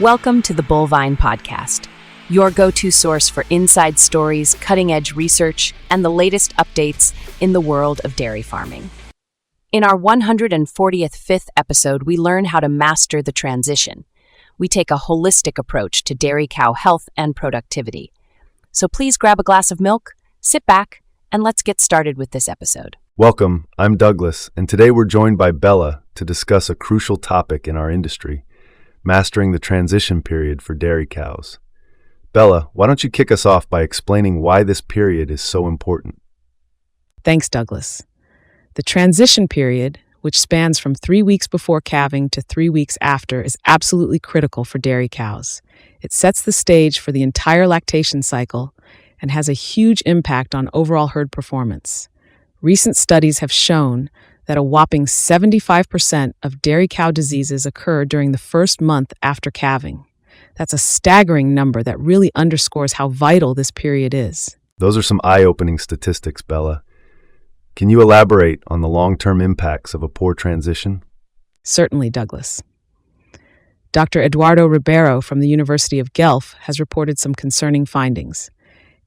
Welcome to the Bullvine Podcast, your go-to source for inside stories, cutting-edge research, and the latest updates in the world of dairy farming. In our 145th episode, we learn how to master the transition. We take a holistic approach to dairy cow health and productivity. So please grab a glass of milk, sit back, and let's get started with this episode. Welcome, I'm Douglas, and today we're joined by Bella to discuss a crucial topic in our industry: mastering the transition period for dairy cows. Bella, why don't you kick us off by explaining why this period is so important? Thanks, Douglas. The transition period, which spans from 3 weeks before calving to 3 weeks after, is absolutely critical for dairy cows. It sets the stage for the entire lactation cycle and has a huge impact on overall herd performance. Recent studies have shown that a whopping 75% of dairy cow diseases occur during the first month after calving. That's a staggering number that really underscores how vital this period is. Those are some eye-opening statistics, Bella. Can you elaborate on the long-term impacts of a poor transition? Certainly, Douglas. Dr. Eduardo Ribeiro from the University of Guelph has reported some concerning findings.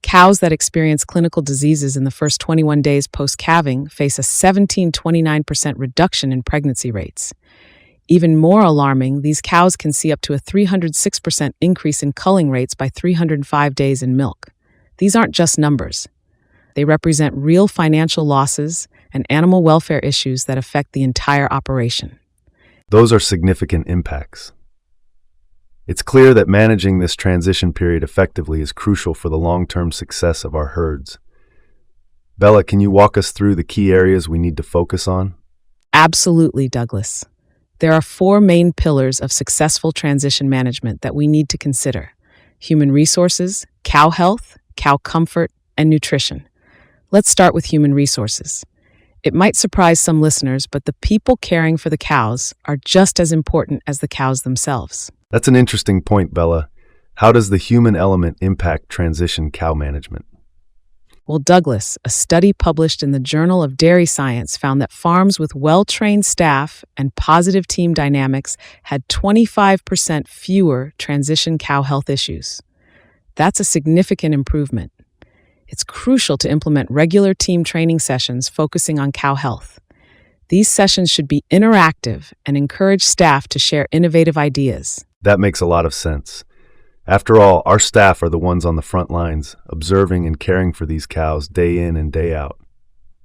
Cows that experience clinical diseases in the first 21 days post-calving face a 17-29% reduction in pregnancy rates. Even more alarming, these cows can see up to a 306% increase in culling rates by 305 days in milk. These aren't just numbers. They represent real financial losses and animal welfare issues that affect the entire operation. Those are significant impacts. It's clear that managing this transition period effectively is crucial for the long-term success of our herds. Bella, can you walk us through the key areas we need to focus on? Absolutely, Douglas. There are 4 main pillars of successful transition management that we need to consider: human resources, cow health, cow comfort, and nutrition. Let's start with human resources. It might surprise some listeners, but the people caring for the cows are just as important as the cows themselves. That's an interesting point, Bella. How does the human element impact transition cow management? Well, Douglas, a study published in the Journal of Dairy Science found that farms with well-trained staff and positive team dynamics had 25% fewer transition cow health issues. That's a significant improvement. It's crucial to implement regular team training sessions focusing on cow health. These sessions should be interactive and encourage staff to share innovative ideas. That makes a lot of sense. After all, our staff are the ones on the front lines, observing and caring for these cows day in and day out.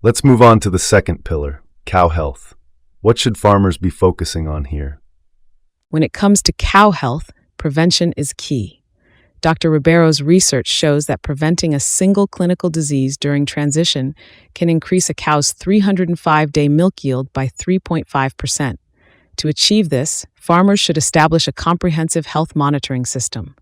Let's move on to the second pillar, cow health. What should farmers be focusing on here? When it comes to cow health, prevention is key. Dr. Ribeiro's research shows that preventing a single clinical disease during transition can increase a cow's 305-day milk yield by 3.5%. To achieve this, farmers should establish a comprehensive health monitoring system.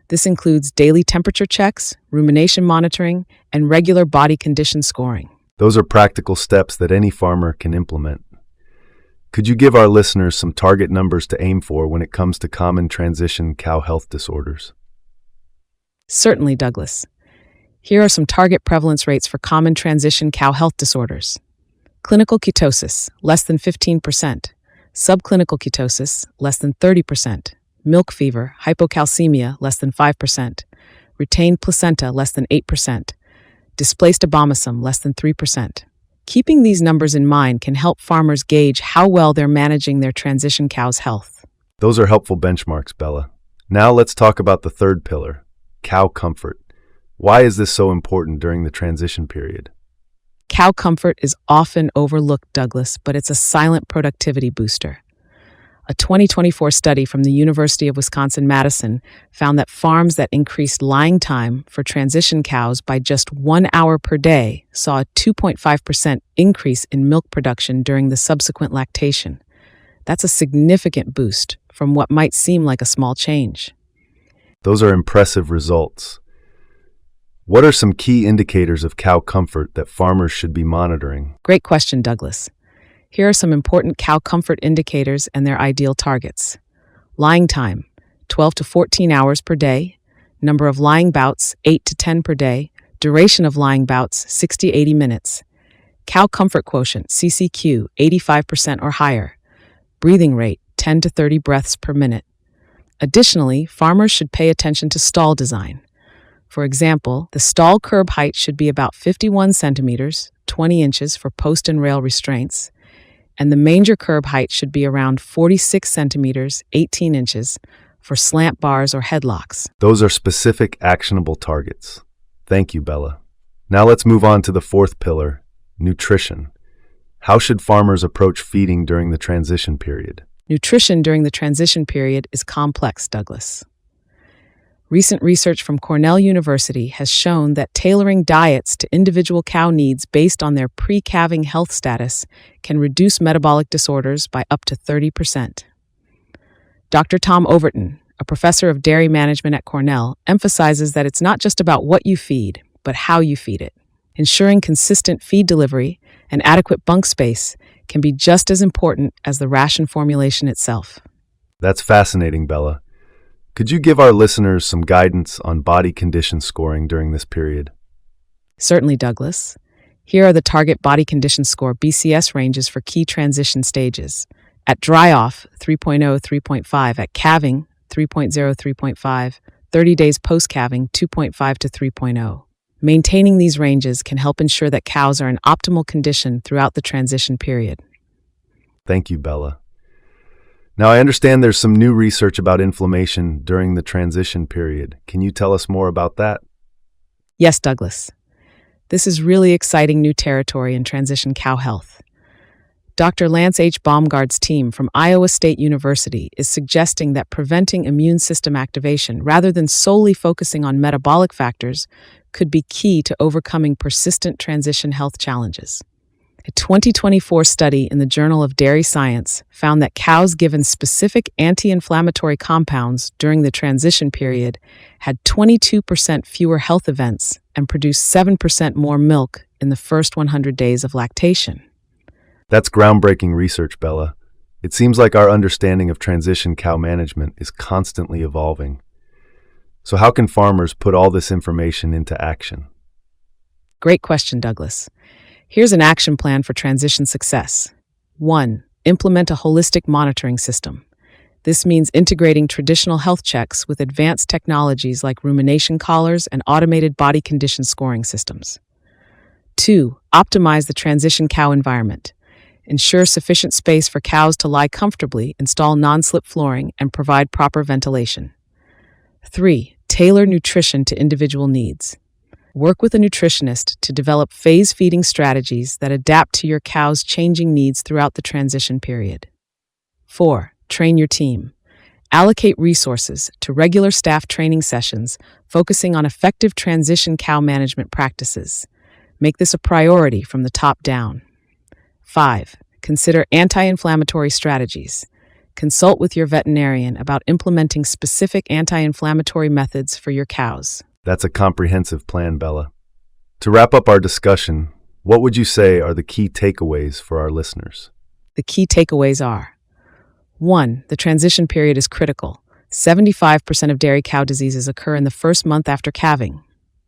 This includes daily temperature checks, rumination monitoring, and regular body condition scoring. Those are practical steps that any farmer can implement. Could you give our listeners some target numbers to aim for when it comes to common transition cow health disorders? Certainly, Douglas. Here are some target prevalence rates for common transition cow health disorders. Clinical ketosis, less than 15%. Subclinical ketosis, less than 30%. Milk fever, hypocalcemia, less than 5%. Retained placenta, less than 8%. Displaced abomasum, less than 3%. Keeping these numbers in mind can help farmers gauge how well they're managing their transition cow's health. Those are helpful benchmarks, Bella. Now let's talk about the third pillar, cow comfort. Why is this so important during the transition period? Cow comfort is often overlooked, Douglas, but it's a silent productivity booster. A 2024 study from the University of Wisconsin-Madison found that farms that increased lying time for transition cows by just 1 hour per day saw a 2.5% increase in milk production during the subsequent lactation. That's a significant boost from what might seem like a small change. Those are impressive results. What are some key indicators of cow comfort that farmers should be monitoring? Great question, Douglas. Here are some important cow comfort indicators and their ideal targets. Lying time, 12 to 14 hours per day. Number of lying bouts, 8 to 10 per day. Duration of lying bouts, 60 to 80 minutes. Cow comfort quotient, CCQ, 85% or higher. Breathing rate, 10 to 30 breaths per minute. Additionally, farmers should pay attention to stall design. For example, the stall curb height should be about 51 centimeters, 20 inches for post and rail restraints, and the manger curb height should be around 46 centimeters, 18 inches for slant bars or headlocks. Those are specific, actionable targets. Thank you, Bella. Now let's move on to the fourth pillar, nutrition. How should farmers approach feeding during the transition period? Nutrition during the transition period is complex, Douglas. Recent research from Cornell University has shown that tailoring diets to individual cow needs based on their pre-calving health status can reduce metabolic disorders by up to 30%. Dr. Tom Overton, a professor of dairy management at Cornell, emphasizes that it's not just about what you feed, but how you feed it. Ensuring consistent feed delivery and adequate bunk space can be just as important as the ration formulation itself. That's fascinating, Bella. Could you give our listeners some guidance on body condition scoring during this period? Certainly, Douglas. Here are the target body condition score BCS ranges for key transition stages. At dry off, 3.0, 3.5. At calving, 3.0, 3.5. 30 days post-calving, 2.5 to 3.0. Maintaining these ranges can help ensure that cows are in optimal condition throughout the transition period. Thank you, Bella. Now, I understand there's some new research about inflammation during the transition period. Can you tell us more about that? Yes, Douglas. This is really exciting new territory in transition cow health. Dr. Lance H. Baumgard's team from Iowa State University is suggesting that preventing immune system activation rather than solely focusing on metabolic factors could be key to overcoming persistent transition health challenges. A 2024 study in the Journal of Dairy Science found that cows given specific anti-inflammatory compounds during the transition period had 22% fewer health events and produced 7% more milk in the first 100 days of lactation. That's groundbreaking research, Bella. It seems like our understanding of transition cow management is constantly evolving. So how can farmers put all this information into action? Great question, Douglas. Here's an action plan for transition success. 1. Implement a holistic monitoring system. This means integrating traditional health checks with advanced technologies like rumination collars and automated body condition scoring systems. 2. Optimize the transition cow environment. Ensure sufficient space for cows to lie comfortably, install non-slip flooring, and provide proper ventilation. 3. Tailor nutrition to individual needs. Work with a nutritionist to develop phase feeding strategies that adapt to your cow's changing needs throughout the transition period. 4. Train your team. Allocate resources to regular staff training sessions focusing on effective transition cow management practices. Make this a priority from the top down. 5. Consider anti-inflammatory strategies. Consult with your veterinarian about implementing specific anti-inflammatory methods for your cows. That's a comprehensive plan, Bella. To wrap up our discussion, what would you say are the key takeaways for our listeners? The key takeaways are: 1. The transition period is critical. 75% of dairy cow diseases occur in the first month after calving.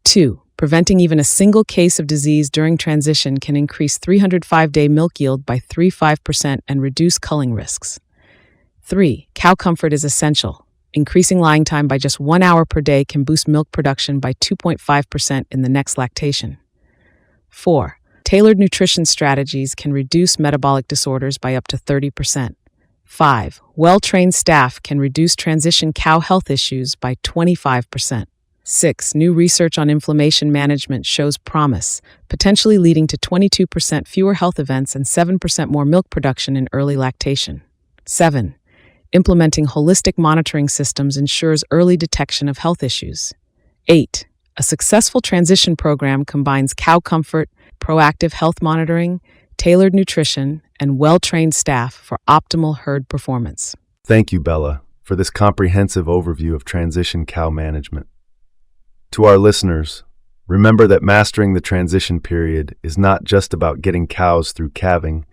2. Preventing even a single case of disease during transition can increase 305-day milk yield by 35% and reduce culling risks. 3. Cow comfort is essential. Increasing lying time by just 1 hour per day can boost milk production by 2.5% in the next lactation. 4. Tailored nutrition strategies can reduce metabolic disorders by up to 30%. 5. Well-trained staff can reduce transition cow health issues by 25%. 6. New research on inflammation management shows promise, potentially leading to 22% fewer health events and 7% more milk production in early lactation. 7. Implementing holistic monitoring systems ensures early detection of health issues. 8. A successful transition program combines cow comfort, proactive health monitoring, tailored nutrition, and well-trained staff for optimal herd performance. Thank you, Bella, for this comprehensive overview of transition cow management. To our listeners, remember that mastering the transition period is not just about getting cows through calving.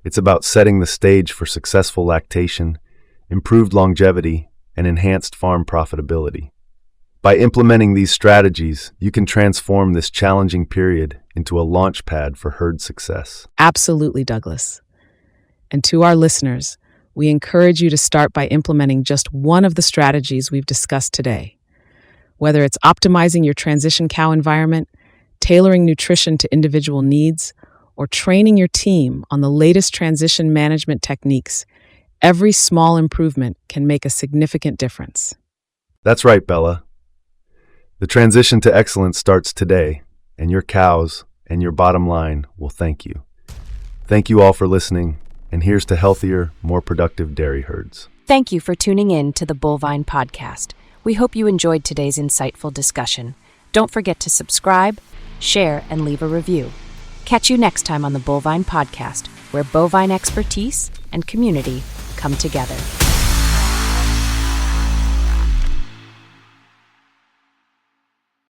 It's about setting the stage for successful lactation, improved longevity, and enhanced farm profitability. By implementing these strategies, you can transform this challenging period into a launch pad for herd success. Absolutely, Douglas. And to our listeners, we encourage you to start by implementing just one of the strategies we've discussed today. Whether it's optimizing your transition cow environment, tailoring nutrition to individual needs, or training your team on the latest transition management techniques, every small improvement can make a significant difference. That's right, Bella. The transition to excellence starts today, and your cows and your bottom line will thank you. Thank you all for listening, and here's to healthier, more productive dairy herds. Thank you for tuning in to the Bovine Podcast. We hope you enjoyed today's insightful discussion. Don't forget to subscribe, share, and leave a review. Catch you next time on the Bovine Podcast, where bovine expertise and community come together.